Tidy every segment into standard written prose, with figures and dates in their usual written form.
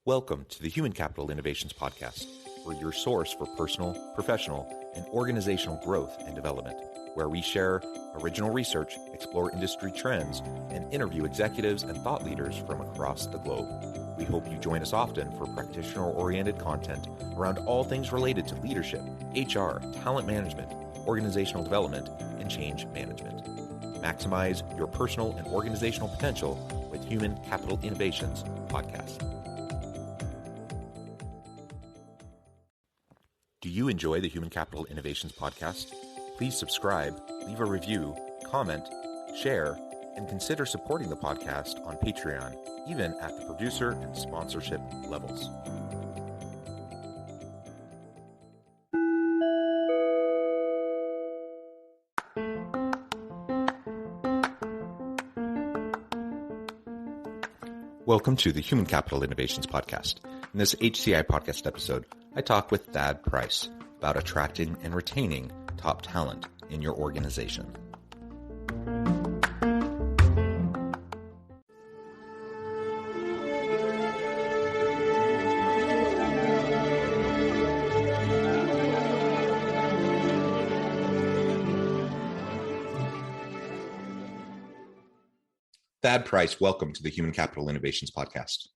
Welcome to the Human Capital Innovations Podcast. We're your source for personal, professional, and organizational growth and development, where we share original research, explore industry trends, and interview executives and thought leaders from across the globe. We hope you join us often for practitioner-oriented content around all things related to leadership, HR, talent management, organizational development, and change management. Maximize your personal and organizational potential with Human Capital Innovations Podcast. Do you enjoy the Human Capital Innovations Podcast? Please subscribe, leave a review, comment, share, and consider supporting the podcast on Patreon, even at the producer and sponsorship levels. Welcome to the Human Capital Innovations Podcast. In this HCI Podcast episode, I talk with Thad Price about attracting and retaining top talent in your organization. Thad Price, welcome to the Human Capital Innovations Podcast.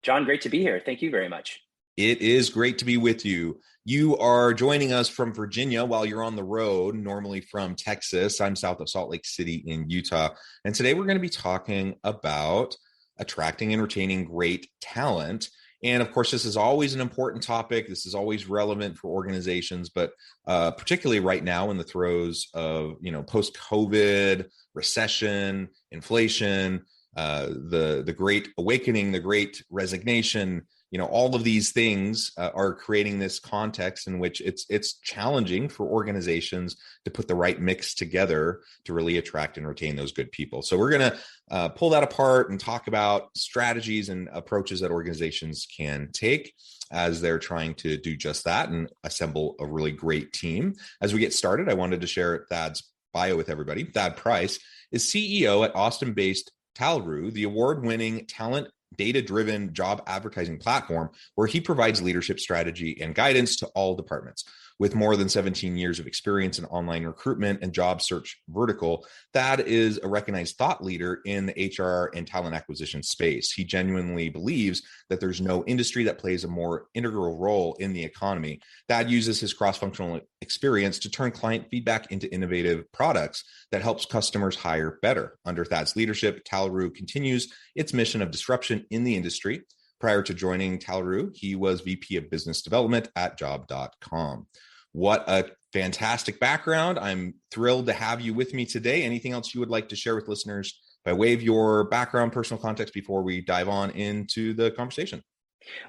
John, great to be here. Thank you very much. It is great to be with you. You are joining us from Virginia while you're on the road, normally from Texas. I'm south of Salt Lake City in Utah. And today we're going to be talking about attracting and retaining great talent. And of course, this is always an important topic. This is always relevant for organizations, but particularly right now in the throes of, post-COVID, recession, inflation, the great awakening, the great resignation, all of these things are creating this context in which it's challenging for organizations to put the right mix together to really attract and retain those good people. So we're going to pull that apart and talk about strategies and approaches that organizations can take as they're trying to do just that and assemble a really great team. As we get started, I wanted to share Thad's bio with everybody. Thad Price is CEO at Austin-based Talru, the award-winning talent data-driven job advertising platform where he provides leadership strategy and guidance to all departments. With more than 17 years of experience in online recruitment and job search vertical, Thad is a recognized thought leader in the HR and talent acquisition space. He genuinely believes that there's no industry that plays a more integral role in the economy. Thad uses his cross-functional experience to turn client feedback into innovative products that helps customers hire better. Under Thad's leadership, Talru continues its mission of disruption in the industry. Prior to joining Talru, he was VP of Business Development at Job.com. What a fantastic background. I'm thrilled to have you with me today. Anything else you would like to share with listeners by way of your background, personal context before we dive on into the conversation?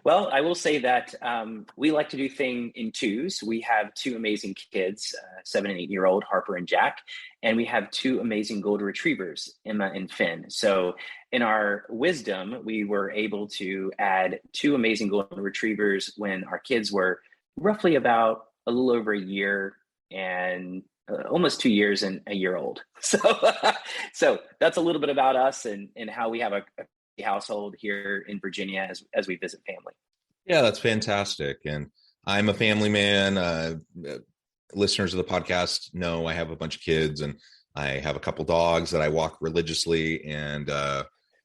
Well, I will say that we like to do things in twos. We have two amazing kids, 7 and 8-year-old Harper and Jack, and we have two amazing golden retrievers, Emma and Finn. So in our wisdom, we were able to add two amazing golden retrievers when our kids were roughly about a little over a year and almost 2 years and a year old. So that's a little bit about us and how we have a household here in Virginia as we visit family. Yeah, that's fantastic. And I'm a family man. Listeners of the podcast know I have a bunch of kids and I have a couple dogs that I walk religiously. And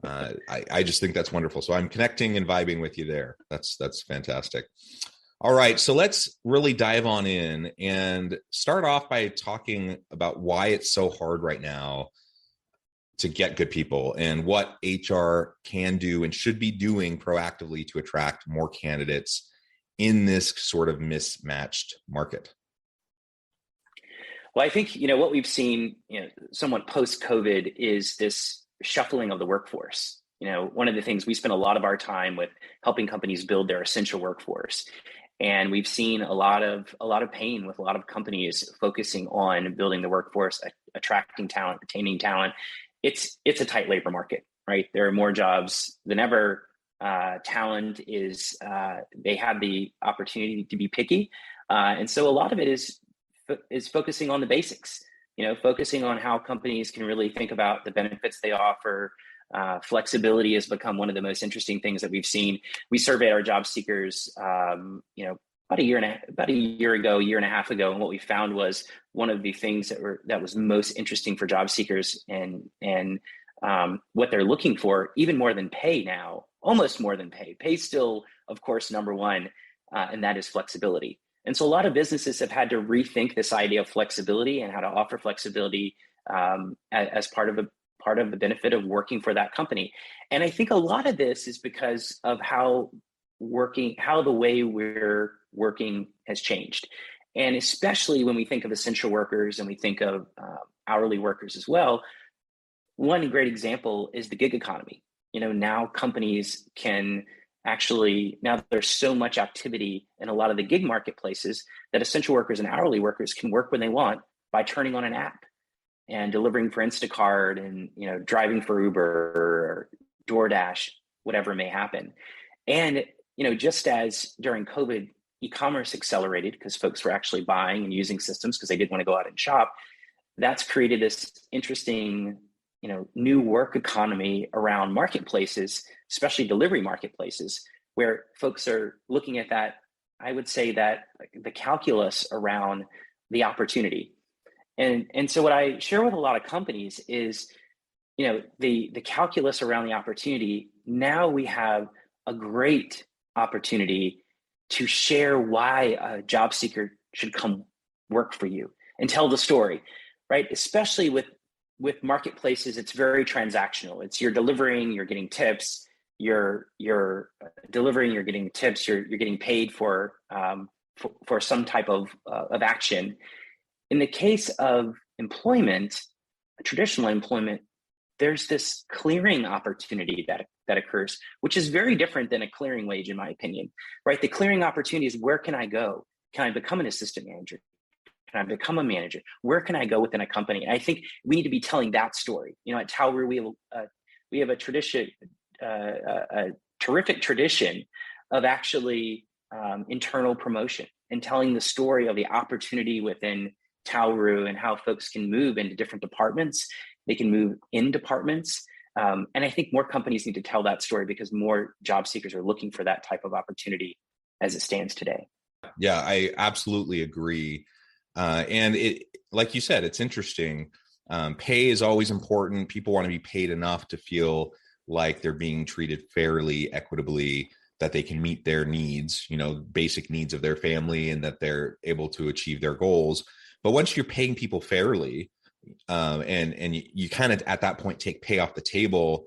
I just think that's wonderful. So I'm connecting and vibing with you there. That's fantastic. All right. So let's really dive on in and start off by talking about why it's so hard right now to get good people and what HR can do and should be doing proactively to attract more candidates in this sort of mismatched market. Well, I think, what we've seen, somewhat post-COVID is this shuffling of the workforce. One of the things we spend a lot of our time with helping companies build their essential workforce. And we've seen a lot of pain with a lot of companies focusing on building the workforce, attracting talent, retaining talent. It's a tight labor market, right? There are more jobs than ever. Talent is, they have the opportunity to be picky. And so a lot of it is focusing on the basics, focusing on how companies can really think about the benefits they offer, Flexibility has become one of the most interesting things that we've seen. We surveyed our job seekers, about a year and a half ago, and what we found was one of the things that was most interesting for job seekers and what they're looking for, even more than pay now, almost more than pay. Pay's still, of course, number one, and that is flexibility. And so a lot of businesses have had to rethink this idea of flexibility and how to offer flexibility as part of the benefit of working for that company. And I think a lot of this is because of how the way we're working has changed. And especially when we think of essential workers and we think of hourly workers as well, one great example is the gig economy. Now companies can now there's so much activity in a lot of the gig marketplaces that essential workers and hourly workers can work when they want by turning on an app and delivering for Instacart and, driving for Uber or DoorDash, whatever may happen. And, just as during COVID, e-commerce accelerated because folks were actually buying and using systems because they didn't want to go out and shop. That's created this interesting, new work economy around marketplaces, especially delivery marketplaces, where folks are looking at that. I would say that the calculus around the opportunity. And so what I share with a lot of companies is, the calculus around the opportunity. Now we have a great opportunity to share why a job seeker should come work for you and tell the story, right? Especially with marketplaces, it's very transactional. It's you're delivering, you're getting tips, you're delivering, you're getting tips, you're getting paid for some type of action. In the case of employment, traditional employment, there's this clearing opportunity that occurs, which is very different than a clearing wage, in my opinion, right? The clearing opportunity is, where can I go? Can I become an assistant manager? Can I become a manager? Where can I go within a company? And I think we need to be telling that story. At Tauru, we have a tradition, a terrific tradition of actually internal promotion and telling the story of the opportunity within Tauru and how folks can move into different departments. They can move in departments. And I think more companies need to tell that story because more job seekers are looking for that type of opportunity as it stands today. Yeah, I absolutely agree. And it, like you said, it's interesting. Pay is always important. People want to be paid enough to feel like they're being treated fairly, equitably, that they can meet their needs, basic needs of their family, and that they're able to achieve their goals. But once you're paying people fairly, and you kind of at that point take pay off the table,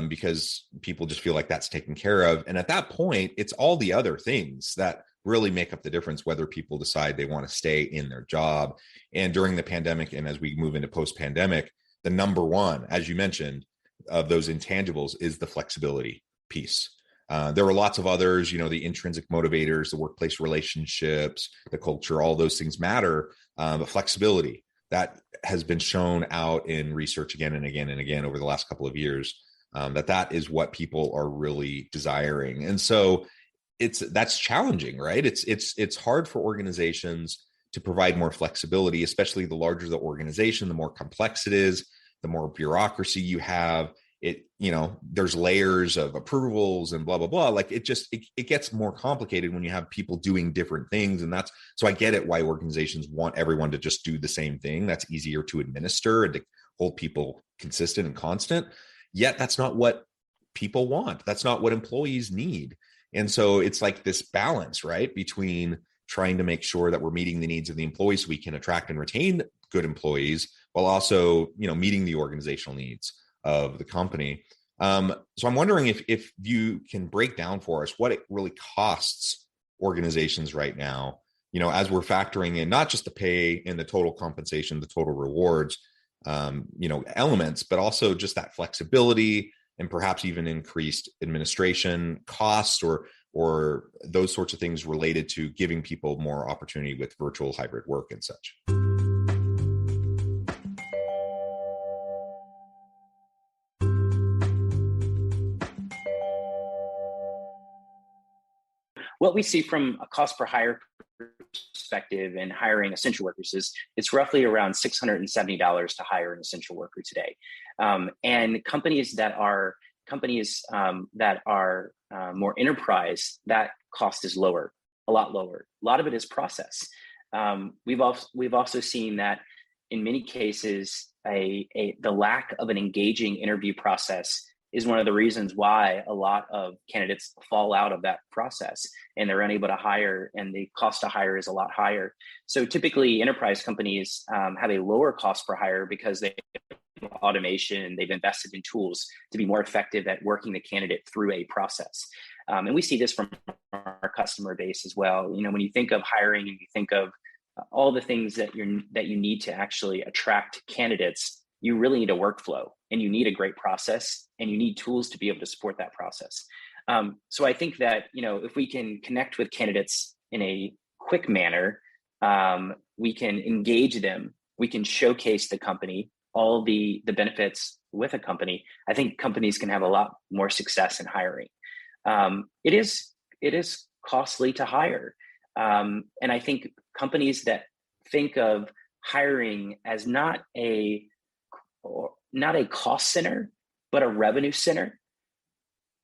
because people just feel like that's taken care of. And at that point, it's all the other things that really make up the difference, whether people decide they want to stay in their job. And during the pandemic, and as we move into post-pandemic, the number one, as you mentioned, of those intangibles is the flexibility piece. There were lots of others, the intrinsic motivators, the workplace relationships, the culture, all those things matter. But flexibility, that has been shown out in research again and again and again over the last couple of years, that is what people are really desiring. And so that's challenging, right? It's hard for organizations to provide more flexibility, especially the larger the organization, the more complex it is, the more bureaucracy you have. There's layers of approvals and blah, blah, blah. Like it gets more complicated when you have people doing different things. And so I get it why organizations want everyone to just do the same thing. That's easier to administer and to hold people consistent and constant. Yet that's not what people want. That's not what employees need. And so it's like this balance, right, between trying to make sure that we're meeting the needs of the employees so we can attract and retain good employees, while also, meeting the organizational needs of the company. So I'm wondering if you can break down for us what it really costs organizations right now, as we're factoring in not just the pay and the total compensation, the total rewards, elements, but also just that flexibility and perhaps even increased administration costs or those sorts of things related to giving people more opportunity with virtual hybrid work and such. what we see from a cost per hire perspective in hiring essential workers is it's roughly around $670 to hire an essential worker today. And companies that are more enterprise, that cost is lower, a lot lower. A lot of it is process. We've also seen that in many cases, the lack of an engaging interview process is one of the reasons why a lot of candidates fall out of that process and they're unable to hire, and the cost to hire is a lot higher. So typically enterprise companies have a lower cost per hire because they have automation and they've invested in tools to be more effective at working the candidate through a process. And we see this from our customer base as well. When you think of hiring and you think of all the things that you need to actually attract candidates, you really need a workflow and you need a great process and you need tools to be able to support that process. So I think that, if we can connect with candidates in a quick manner, we can engage them, we can showcase the company, all the benefits with a company. I think companies can have a lot more success in hiring. It is costly to hire. And I think companies that think of hiring as not a cost center, but a revenue center,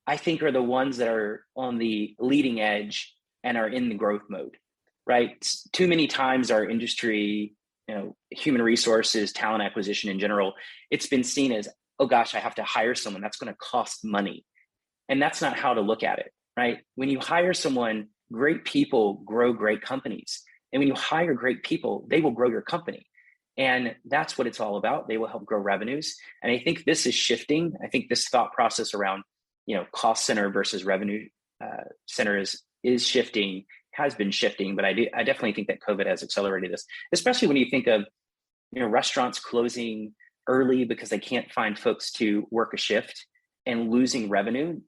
I think are the ones that are on the leading edge and are in the growth mode, right? Too many times our industry, human resources, talent acquisition in general, it's been seen as, oh gosh, I have to hire someone, that's going to cost money. And that's not how to look at it, right? When you hire someone, great people grow great companies. And when you hire great people, they will grow your company. And that's what it's all about. They will help grow revenues. And I think this is shifting. I think this thought process around, cost center versus revenue center is shifting, has been shifting. But I definitely think that COVID has accelerated this, especially when you think of, restaurants closing early because they can't find folks to work a shift and losing revenue.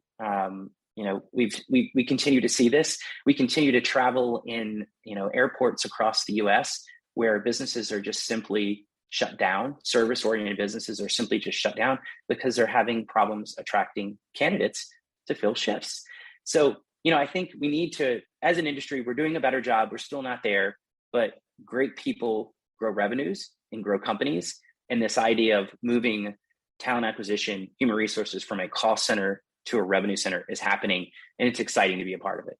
We continue to see this. We continue to travel in, airports across the US where businesses are just simply shut down. Service-oriented businesses are simply just shut down because they're having problems attracting candidates to fill shifts. So, I think we need to, as an industry, we're doing a better job. We're still not there, but great people grow revenues and grow companies. And this idea of moving talent acquisition, human resources from a cost center to a revenue center is happening, and it's exciting to be a part of it.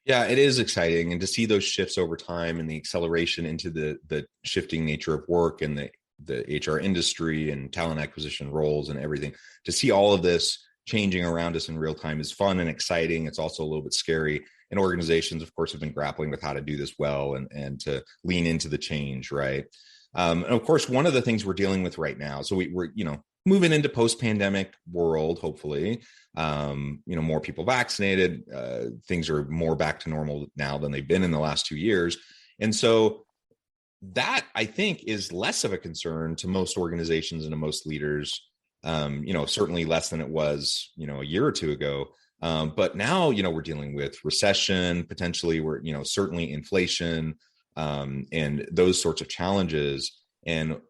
Yeah, it is exciting. And to see those shifts over time and the acceleration into the shifting nature of work and the HR industry and talent acquisition roles and everything, to see all of this changing around us in real time is fun and exciting. It's also a little bit scary. And organizations, of course, have been grappling with how to do this well and to lean into the change, right? And of course, one of the things we're dealing with right now, so we're moving into post-pandemic world, hopefully, more people vaccinated, things are more back to normal now than they've been in the last 2 years. And so that, I think, is less of a concern to most organizations and to most leaders, certainly less than it was, a year or two ago. But now, we're dealing with recession, potentially we're, certainly inflation, and those sorts of challenges. And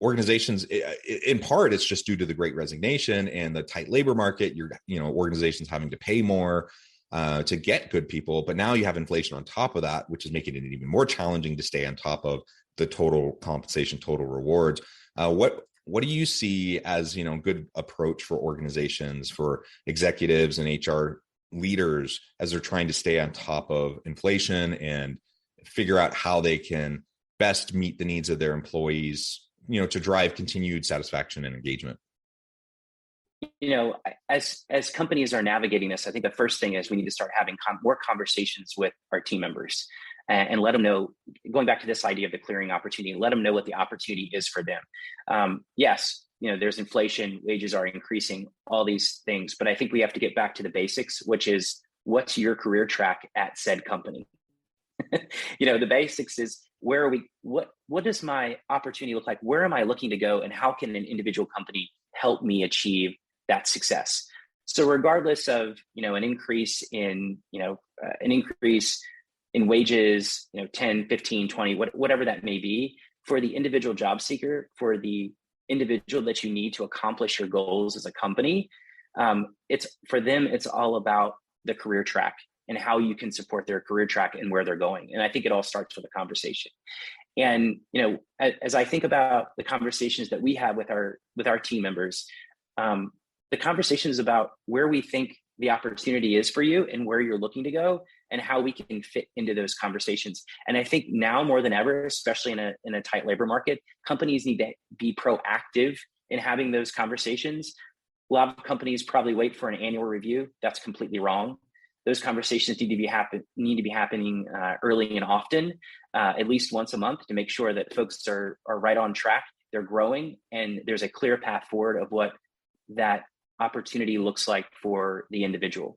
organizations, in part, it's just due to the Great Resignation and the tight labor market. Organizations having to pay more to get good people, but now you have inflation on top of that, which is making it even more challenging to stay on top of the total compensation, total rewards. What do you see as good approach for organizations, for executives and HR leaders as they're trying to stay on top of inflation and figure out how they can best meet the needs of their employees, to drive continued satisfaction and engagement? As companies are navigating this, I think the first thing is we need to start having more conversations with our team members and let them know, going back to this idea of the clearing opportunity, let them know what the opportunity is for them. Yes, there's inflation, wages are increasing, all these things, but I think we have to get back to the basics, which is what's your career track at said company? The basics is what does my opportunity look like? Where am I looking to go? And how can an individual company help me achieve that success? So regardless of, an increase in wages, 10, 15, 20, whatever that may be, for the individual job seeker, for the individual that you need to accomplish your goals as a company, it's all about the career track. and how you can support their career track and where they're going. And I think it all starts with a conversation. And, as I think about the conversations that we have with our team members, the conversation is about where we think the opportunity is for you and where you're looking to go and how we can fit into those conversations. And I think now more than ever, especially in a tight labor market, companies need to be proactive in having those conversations. A lot of companies probably wait for an annual review. That's completely wrong. Those conversations need to be happening early and often, at least once a month, to make sure that folks are right on track, they're growing, and there's a clear path forward of what that opportunity looks like for the individual.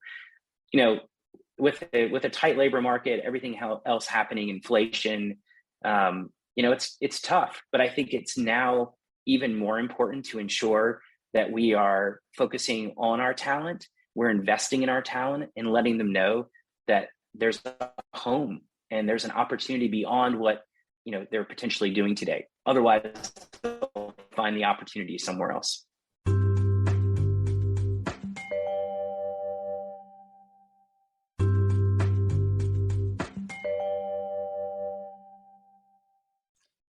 With a tight labor market, everything else happening, inflation, it's tough. But I think it's now even more important to ensure that we are focusing on our talent. We're investing in our talent and letting them know that there's a home and there's an opportunity beyond what they're potentially doing today. Otherwise, they'll find the opportunity somewhere else.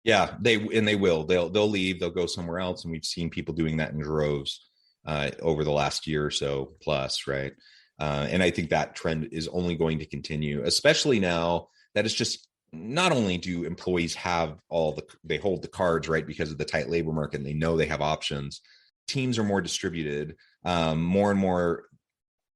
Yeah, they will. They'll leave. They'll go somewhere else, and we've seen people doing that in droves over the last year or so plus, right? And I think that trend is only going to continue, especially now that it's just not only do employees have they hold the cards, right, because of the tight labor market, and they know they have options. Teams are more distributed. More and more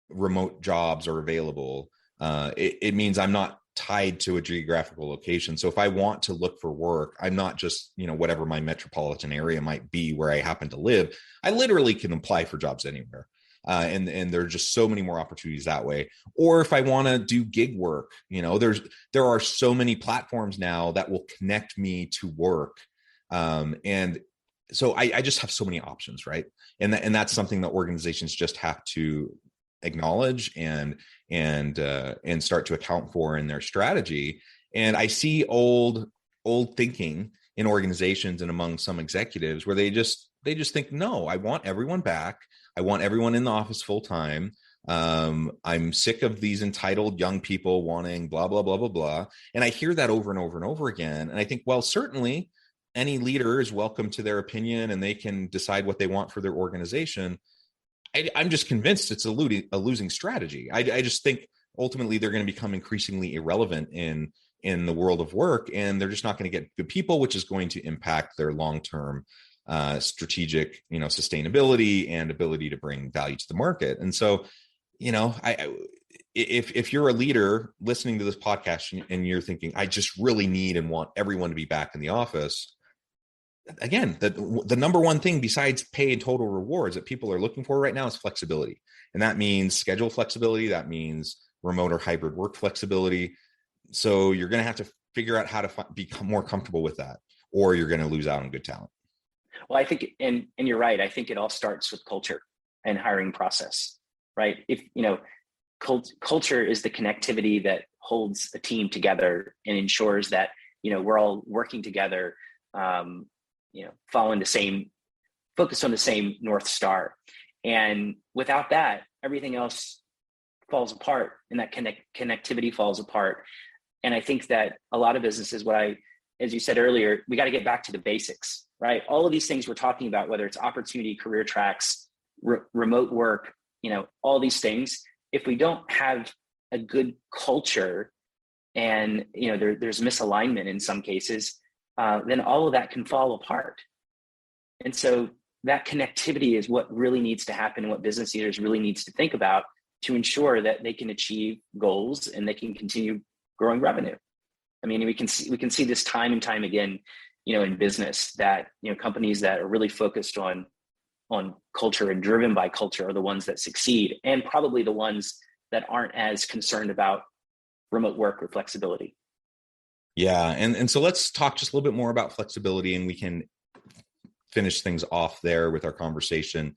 remote jobs are available. It means I'm not tied to a geographical location. So if I want to look for work, I'm not just, whatever my metropolitan area might be where I happen to live. I literally can apply for jobs anywhere. And there are just so many more opportunities that way. Or if I want to do gig work, there are so many platforms now that will connect me to work. And so I just have so many options, right? And that's something that organizations just have to acknowledge and start to account for in their strategy. And I see old thinking in organizations and among some executives where they just think, no, I want everyone back. I want everyone in the office full time. I'm sick of these entitled young people wanting blah, blah, blah, blah, blah. And I hear that over and over and over again. And I think, well, certainly any leader is welcome to their opinion and they can decide what they want for their organization. I'm just convinced it's a losing strategy. I just think ultimately they're going to become increasingly irrelevant in the world of work, and they're just not going to get good people, which is going to impact their long-term strategic, sustainability and ability to bring value to the market. And so, if you're a leader listening to this podcast and you're thinking, I just really need and want everyone to be back in the office. Again, the number one thing besides pay and total rewards that people are looking for right now is flexibility. And that means schedule flexibility. That means remote or hybrid work flexibility. So you're going to have to figure out how to become more comfortable with that, or you're going to lose out on good talent. Well, I think, and you're right. I think it all starts with culture and hiring process, right? If, culture is the connectivity that holds a team together and ensures that, we're all working together, following the same, focused on the same North Star. And without that, everything else falls apart and that connectivity falls apart. And I think that a lot of businesses, as you said earlier, we got to get back to the basics, right? All of these things we're talking about, whether it's opportunity, career tracks, remote work, all these things, if we don't have a good culture and, there's misalignment in some cases, then all of that can fall apart. And so that connectivity is what really needs to happen and what business leaders really needs to think about to ensure that they can achieve goals and they can continue growing revenue. I mean, we can see this time and time again, in business that, companies that are really focused on culture and driven by culture are the ones that succeed, and probably the ones that aren't as concerned about remote work or flexibility. Yeah. And so let's talk just a little bit more about flexibility, and we can finish things off there with our conversation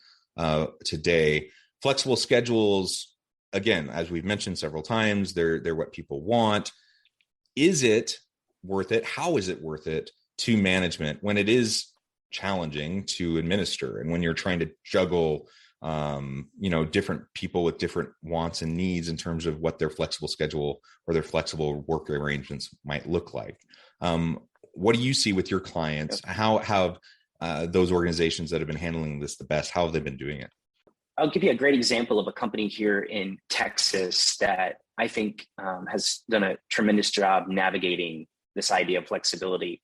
today. Flexible schedules, again, as we've mentioned several times, they're what people want. Is it worth it? How is it worth it to management when it is challenging to administer and when you're trying to juggle different people with different wants and needs in terms of what their flexible schedule or their flexible work arrangements might look like. What do you see with your clients? How have those organizations that have been handling this the best, how have they been doing it? I'll give you a great example of a company here in Texas that I think has done a tremendous job navigating this idea of flexibility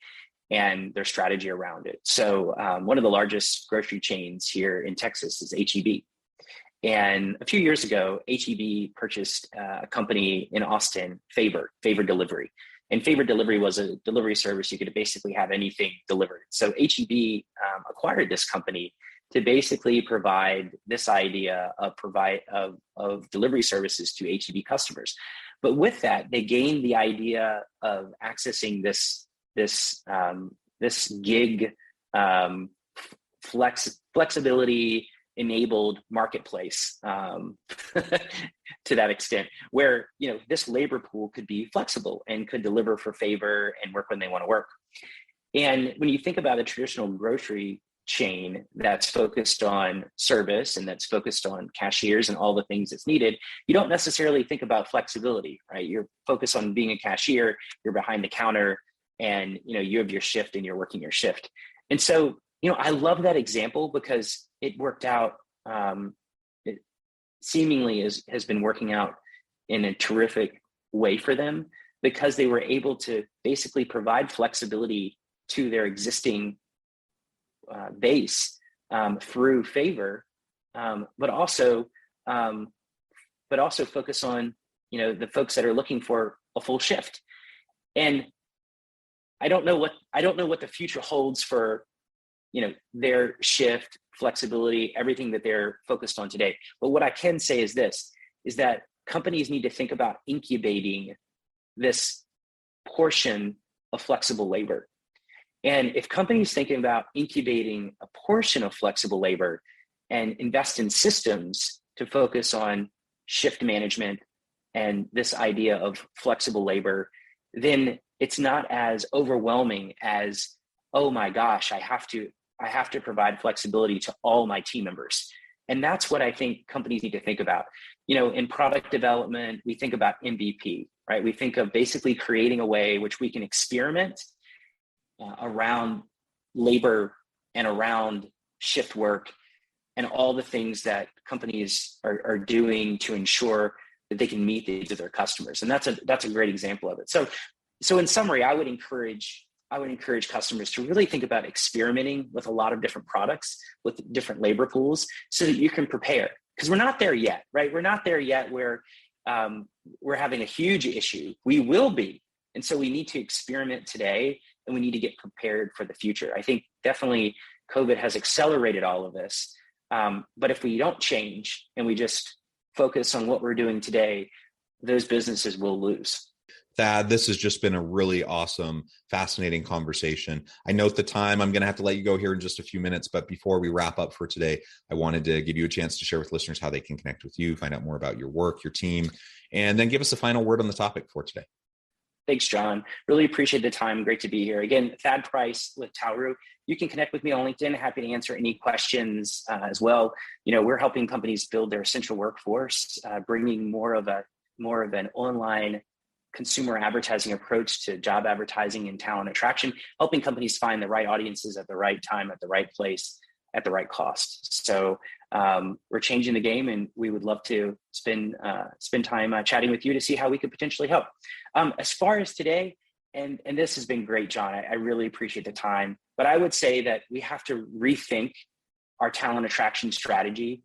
and their strategy around it. So one of the largest grocery chains here in Texas is HEB. And a few years ago, HEB purchased a company in Austin, Favor Delivery. And Favor Delivery was a delivery service. You could basically have anything delivered. So HEB acquired this company to basically provide this idea of delivery services to HEB customers. But with that, they gained the idea of accessing this gig flexibility enabled marketplace to that extent, where this labor pool could be flexible and could deliver for Favor and work when they want to work. And when you think about a traditional grocery chain that's focused on service and that's focused on cashiers and all the things that's needed, you don't necessarily think about flexibility, right? You're focused on being a cashier, you're behind the counter, and you have your shift and you're working your shift. And so I love that example because it worked out. It seemingly has been working out in a terrific way for them because they were able to basically provide flexibility to their existing base through Favor, but also focus on the folks that are looking for a full shift. And I don't know what the future holds for their shift, flexibility, everything that they're focused on today. But what I can say is that companies need to think about incubating this portion of flexible labor. And if companies thinking about incubating a portion of flexible labor and invest in systems to focus on shift management and this idea of flexible labor, then it's not as overwhelming as, oh my gosh, I have to provide flexibility to all my team members. And that's what I think companies need to think about. In product development, we think about MVP, right? We think of basically creating a way which we can experiment around labor and around shift work and all the things that companies are doing to ensure that they can meet the needs of their customers. And that's a great example of it. So in summary, I would encourage customers to really think about experimenting with a lot of different products, with different labor pools, so that you can prepare. Because we're not there yet, right? We're not there yet where we're having a huge issue. We will be. And so we need to experiment today and we need to get prepared for the future. I think definitely COVID has accelerated all of this. But if we don't change and we just focus on what we're doing today, those businesses will lose. Thad, this has just been a really awesome, fascinating conversation. I note the time. I'm going to have to let you go here in just a few minutes. But before we wrap up for today, I wanted to give you a chance to share with listeners how they can connect with you, find out more about your work, your team, and then give us a final word on the topic for today. Thanks, John. Really appreciate the time. Great to be here. Again, Thad Price with Tauru. You can connect with me on LinkedIn. Happy to answer any questions as well. We're helping companies build their essential workforce, bringing more of an online consumer advertising approach to job advertising and talent attraction, helping companies find the right audiences at the right time, at the right place, at the right cost. So we're changing the game, and we would love to spend time chatting with you to see how we could potentially help. As far as today, and this has been great, John, I really appreciate the time, but I would say that we have to rethink our talent attraction strategy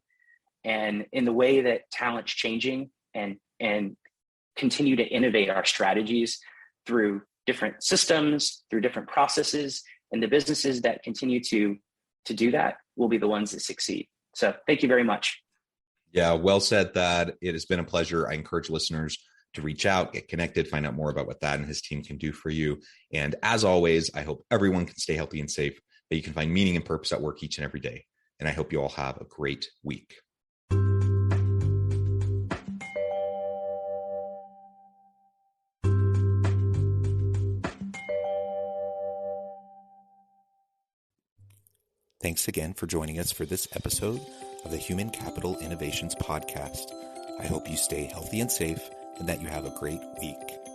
and in the way that talent's changing, and continue to innovate our strategies through different systems, through different processes, and the businesses that continue to do that will be the ones that succeed. So thank you very much. Yeah, well said, Thad. It has been a pleasure. I encourage listeners to reach out, get connected, find out more about what Thad and his team can do for you. And as always, I hope everyone can stay healthy and safe, that you can find meaning and purpose at work each and every day. And I hope you all have a great week. Thanks again for joining us for this episode of the Human Capital Innovations Podcast. I hope you stay healthy and safe and that you have a great week.